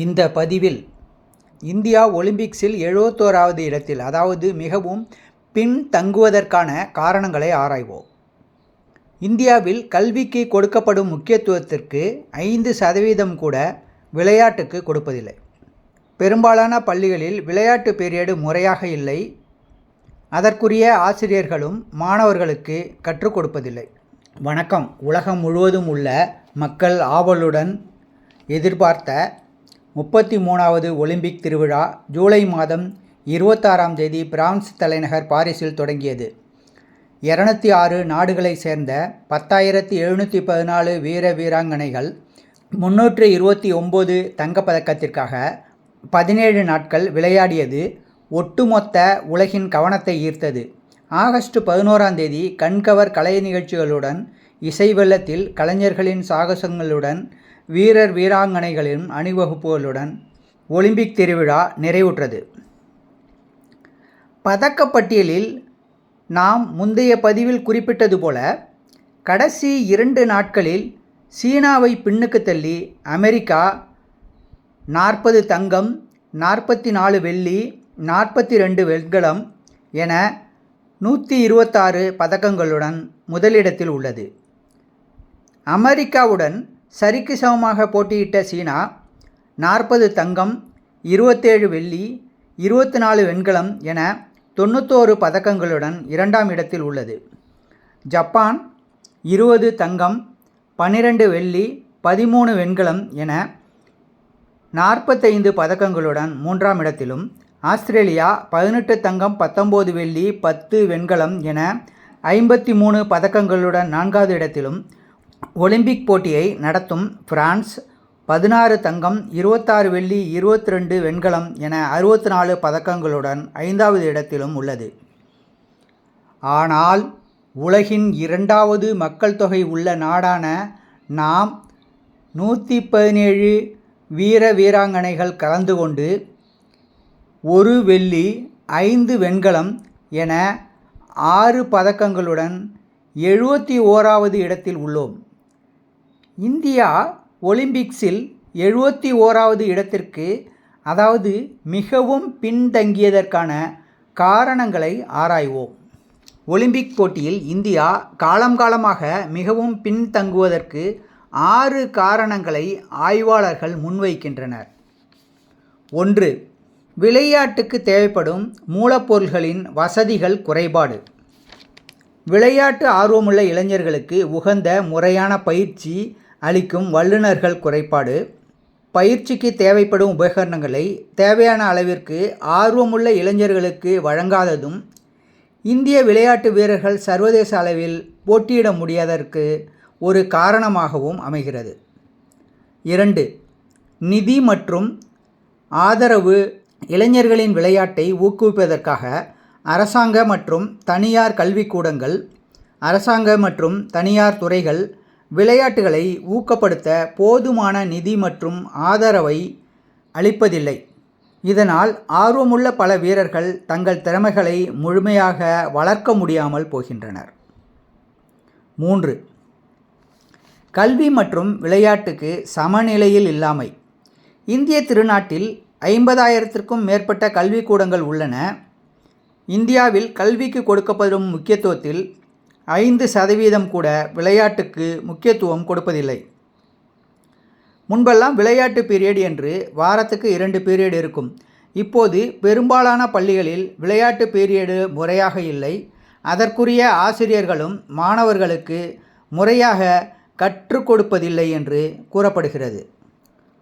இந்த பதிவில் இந்தியா ஒலிம்பிக்ஸில் 71வது இடத்தில், அதாவது மிகவும் பின்தங்குவதற்கான காரணங்களை ஆராய்வோம். இந்தியாவில் கல்விக்கு கொடுக்கப்படும் முக்கியத்துவத்திற்கு 5% கூட விளையாட்டுக்கு கொடுப்பதில்லை. பெரும்பாலான பள்ளிகளில் விளையாட்டு பீரியடு முறையாக இல்லை. அதற்குரிய ஆசிரியர்களும் மாணவர்களுக்கு கற்றுக் கொடுப்பதில்லை. வணக்கம். உலகம் முழுவதும் உள்ள மக்கள் ஆவலுடன் எதிர்பார்த்த 33வது ஒலிம்பிக் திருவிழா ஜூலை மாதம் 26ஆம் தேதி பிரான்ஸ் தலைநகர் பாரிஸில் தொடங்கியது. 206 நாடுகளைச் சேர்ந்த 10,714 வீர வீராங்கனைகள் 329 தங்கப்பதக்கத்திற்காக 17 நாட்கள் விளையாடியது ஒட்டுமொத்த உலகின் கவனத்தை ஈர்த்தது. ஆகஸ்ட் 11ஆம் தேதி கண்கவர் கலை நிகழ்ச்சிகளுடன், இசை வெள்ளத்தில் கலைஞர்களின் சாகசங்களுடன், வீரர் வீராங்கனைகளின் அணிவகுப்புகளுடன் ஒலிம்பிக் திருவிழா நிறைவுற்றது. பதக்கப்பட்டியலில் நாம் முந்தைய பதிவில் குறிப்பிட்டது போல, கடைசி 2 நாட்களில் சீனாவை பின்னுக்கு தள்ளி அமெரிக்கா 40 தங்கம், 44 வெள்ளி, 42 வெண்கலம் என 126 பதக்கங்களுடன் முதலிடத்தில் உள்ளது. அமெரிக்காவுடன் சரிக்கு சமமாக போட்டியிட்ட சீனா 40 தங்கம், 27 வெள்ளி, 24 வெண்கலம் என 91 பதக்கங்களுடன் 2ஆம் இடத்தில் உள்ளது. ஜப்பான் 20 தங்கம், 12 வெள்ளி, 13 வெண்கலம் என 45 பதக்கங்களுடன் 3ஆம் இடத்திலும், ஆஸ்திரேலியா 18 தங்கம், 19 வெள்ளி, 10 வெண்கலம் என 53 பதக்கங்களுடன் 4வது இடத்திலும், ஒலிம்பிக் போட்டியை நடத்தும் பிரான்ஸ் 16 தங்கம், 26 வெள்ளி, 22 வெண்கலம் என 64 பதக்கங்களுடன் 5வது இடத்திலும் உள்ளது. ஆனால் உலகின் 2வது மக்கள் தொகை உள்ள நாடான நாம் 117 வீர வீராங்கனைகள் கலந்து கொண்டு 1 வெள்ளி, 5 வெண்கலம் என 6 பதக்கங்களுடன் 71வது இடத்தில் உள்ளோம். இந்தியா ஒலிம்பிக்ஸில் 71வது இடத்திற்கு, அதாவது மிகவும் பின்தங்கியதற்கான காரணங்களை ஆராய்வோம். ஒலிம்பிக் போட்டியில் இந்தியா காலமாக மிகவும் பின்தங்குவதற்கு 6 காரணங்களை ஆய்வாளர்கள் முன்வைக்கின்றனர். 1. விளையாட்டுக்கு தேவைப்படும் மூலப்பொருள்களின் வசதிகள் குறைபாடு. விளையாட்டு ஆர்வமுள்ள இளைஞர்களுக்கு உகந்த முறையான பயிற்சி அளிக்கும் வல்லுநர்கள் குறைபாடு. பயிற்சிக்கு தேவைப்படும் உபகரணங்களை தேவையான அளவிற்கு ஆர்வமுள்ள இளைஞர்களுக்கு வழங்காததும் இந்திய விளையாட்டு வீரர்கள் சர்வதேச அளவில் போட்டியிட முடியாததற்கு ஒரு காரணமாகவும் அமைகிறது. 2. நிதி மற்றும் ஆதரவு. இளைஞர்களின் விளையாட்டை ஊக்குவிப்பதற்காக அரசாங்க மற்றும் தனியார் கல்விக்கூடங்கள், அரசாங்க மற்றும் தனியார் துறைகள் விளையாட்டுகளை ஊக்கப்படுத்த போதுமான நிதி மற்றும் ஆதரவை அளிப்பதில்லை. இதனால் ஆர்வமுள்ள பல வீரர்கள் தங்கள் திறமைகளை முழுமையாக வளர்க்க முடியாமல் போகின்றனர். 3. கல்வி மற்றும் விளையாட்டுக்கு சமநிலையில் இல்லாமை. இந்திய திருநாட்டில் 50,000க்கும் மேற்பட்ட கல்விக்கூடங்கள் உள்ளன. இந்தியாவில் கல்விக்கு கொடுக்கப்படும் முக்கியத்துவத்தில் 5% கூட விளையாட்டுக்கு முக்கியத்துவம் கொடுப்பதில்லை. முன்பெல்லாம் விளையாட்டு பீரியட் என்று வாரத்துக்கு 2 பீரியட் இருக்கும். இப்போது பெரும்பாலான பள்ளிகளில் விளையாட்டு பீரியடு முறையாக இல்லை. அதற்குரிய ஆசிரியர்களும் மாணவர்களுக்கு முறையாக கற்றுக் கொடுப்பதில்லை என்று கூறப்படுகிறது.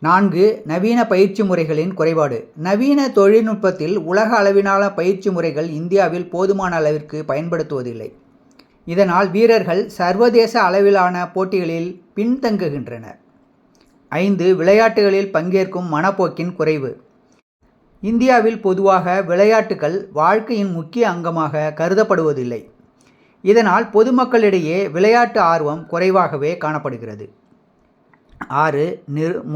4. நவீன பயிற்சி முறைகளின் குறைபாடு. நவீன தொழில்நுட்பத்தில் உலக அளவிலான பயிற்சி முறைகள் இந்தியாவில் போதுமான அளவிற்கு பயன்படுத்துவதில்லை. இதனால் வீரர்கள் சர்வதேச அளவிலான போட்டிகளில் பின்தங்குகின்றனர். 5. விளையாட்டுகளில் பங்கேற்கும் மனப்போக்கின் குறைவு. இந்தியாவில் பொதுவாக விளையாட்டுகள் வாழ்க்கையின் முக்கிய அங்கமாக கருதப்படுவதில்லை. இதனால் பொதுமக்களிடையே விளையாட்டு ஆர்வம் குறைவாகவே காணப்படுகிறது. 6.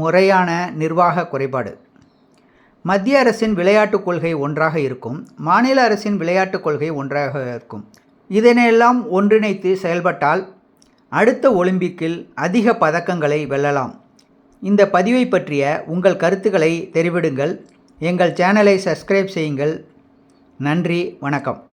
முறையான நிர்வாக குறைபாடு. மத்திய அரசின் விளையாட்டுக் கொள்கை ஒன்றாக இருக்கும், மாநில அரசின் விளையாட்டுக் கொள்கை ஒன்றாக இருக்கும். இதனையெல்லாம் ஒன்றிணைத்து செயல்பட்டால் அடுத்த ஒலிம்பிக்கில் அதிக பதக்கங்களை வெல்லலாம். இந்த பதிவை பற்றிய உங்கள் கருத்துக்களை தெரிவிடுங்கள். எங்கள் சேனலை சப்ஸ்கிரைப் செய்யுங்கள். நன்றி, வணக்கம்.